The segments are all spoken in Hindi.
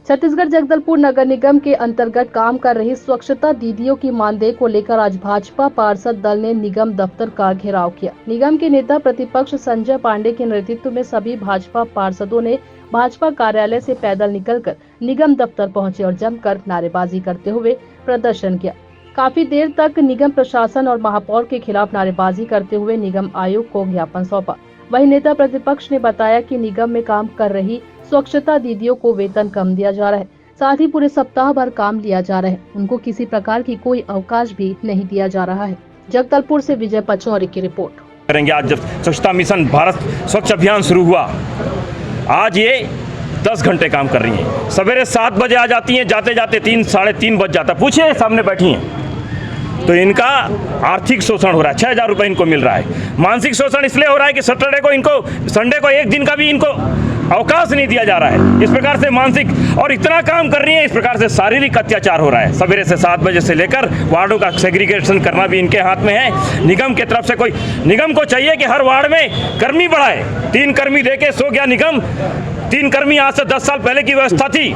छत्तीसगढ़ जगदलपुर नगर निगम के अंतर्गत काम कर रही स्वच्छता दीदियों की मानदेय को लेकर आज भाजपा पार्षद दल ने निगम दफ्तर का घेराव किया। निगम के नेता प्रतिपक्ष संजय पांडे के नेतृत्व में सभी भाजपा पार्षदों ने भाजपा कार्यालय से पैदल निकलकर निगम दफ्तर पहुंचे और जमकर नारेबाजी करते हुए प्रदर्शन किया। काफी देर तक निगम प्रशासन और महापौर के खिलाफ नारेबाजी करते हुए निगम आयोग को ज्ञापन सौंपा। वहीं नेता प्रतिपक्ष ने बताया कि निगम में काम कर रही स्वच्छता दीदियों को वेतन कम दिया जा रहा है, साथ ही पूरे सप्ताह भर काम लिया जा रहा है। उनको किसी प्रकार की कोई अवकाश भी नहीं दिया जा रहा है। जगदलपुर से विजय पचौरी की रिपोर्ट। करेंगे आज जब स्वच्छता मिशन भारत स्वच्छ अभियान शुरू हुआ, आज ये 10 घंटे काम कर रही हैं। सवेरे 7 बजे आ जाती हैं, जाते जाते 3 साढ़े 3 बज जाता। पूछिए, सामने बैठी हैं। तो इनका आर्थिक शोषण हो रहा है। 6,000 रुपये इनको मिल रहा है। मानसिक शोषण इसलिए हो रहा है कि सैटरडे को इनको, संडे को एक दिन का भी इनको अवकाश नहीं दिया जा रहा है। इस प्रकार से मानसिक, और इतना काम कर रही है, इस प्रकार से शारीरिक अत्याचार हो रहा है। सवेरे से 7 बजे से लेकर वार्डों का सेग्रीगेशन करना भी इनके हाथ में है। निगम की तरफ से कोई, निगम को चाहिए कि हर वार्ड में कर्मी बढ़ाए। 3 कर्मी देके सो गया निगम। 3 कर्मी आज से 10 साल पहले की व्यवस्था थी,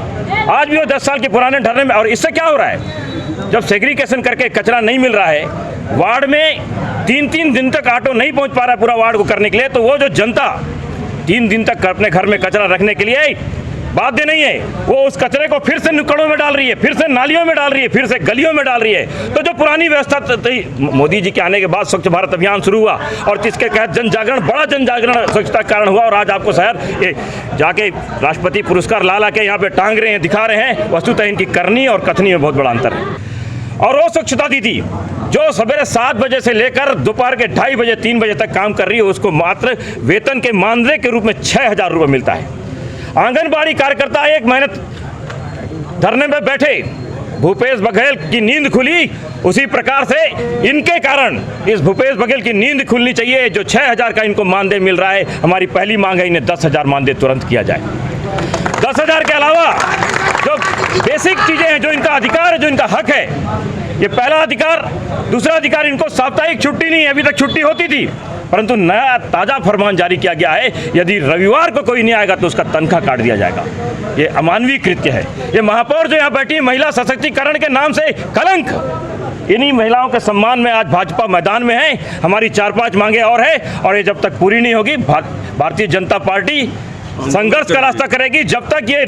आज भी वो 10 साल के पुराने ढर्रे में। और इससे क्या हो रहा है, जब सेग्रीगेशन करके कचरा नहीं मिल रहा है, वार्ड में 3-3 दिन तक ऑटो नहीं पहुंच पा रहा है पूरा वार्ड को करने के लिए, तो वो जो जनता 3 दिन तक अपने घर में कचरा रखने के लिए बाध्य नहीं है, वो उस कचरे को फिर से नुक्कड़ों में डाल रही है, फिर से नालियों में डाल रही है, फिर से गलियों में डाल रही है। तो जो पुरानी व्यवस्था थी, मोदी जी के आने के बाद स्वच्छ भारत अभियान शुरू हुआ और जिसके तहत जन जागरण, बड़ा जन जागरण स्वच्छता कारण हुआ। और आज आपको शायद ये जाके राष्ट्रपति पुरस्कार ला के यहाँ पे टांग रहे हैं, दिखा रहे हैं। वस्तुतः इनकी करनी और कथनी में बहुत बड़ा अंतर है। और वो स्वच्छता दीदी जो सवेरे 7 बजे से लेकर दोपहर के 2:30 बजे 3 बजे तक काम कर रही है, उसको मात्र वेतन के मानदेय के रूप में 6,000 रुपये मिलता है। आंगनबाड़ी कार्यकर्ता एक मेहनत धरने में बैठे, भूपेश बघेल की नींद खुली, उसी प्रकार से इनके कारण इस भूपेश बघेल की नींद खुलनी चाहिए। जो 6,000 का इनको मानदेय मिल रहा है, हमारी पहली मांग है इन्हें 10,000 मानदेय तुरंत किया जाए। 10,000 के अलावा जो बेसिक चीजें हैं, जो इनका अधिकार है, जो इनका हक है, ये पहला अधिकार। दूसरा अधिकार, इनको साप्ताहिक छुट्टी नहीं है। अभी तक छुट्टी होती थी, परंतु नया ताजा फरमान जारी किया गया है, यदि रविवार को कोई नहीं आएगा तो उसका तनख्वाह काट दिया जाएगा। ये अमानवीय कृत्य है। ये महापौर जो यहाँ बैठी है, महिला सशक्तिकरण के नाम से कलंक। इन्हीं महिलाओं के सम्मान में आज भाजपा मैदान में है। हमारी 4-5 मांगे और है, और ये जब तक पूरी नहीं होगी, भारतीय जनता पार्टी संघर्ष का रास्ता करेगी। जब तक ये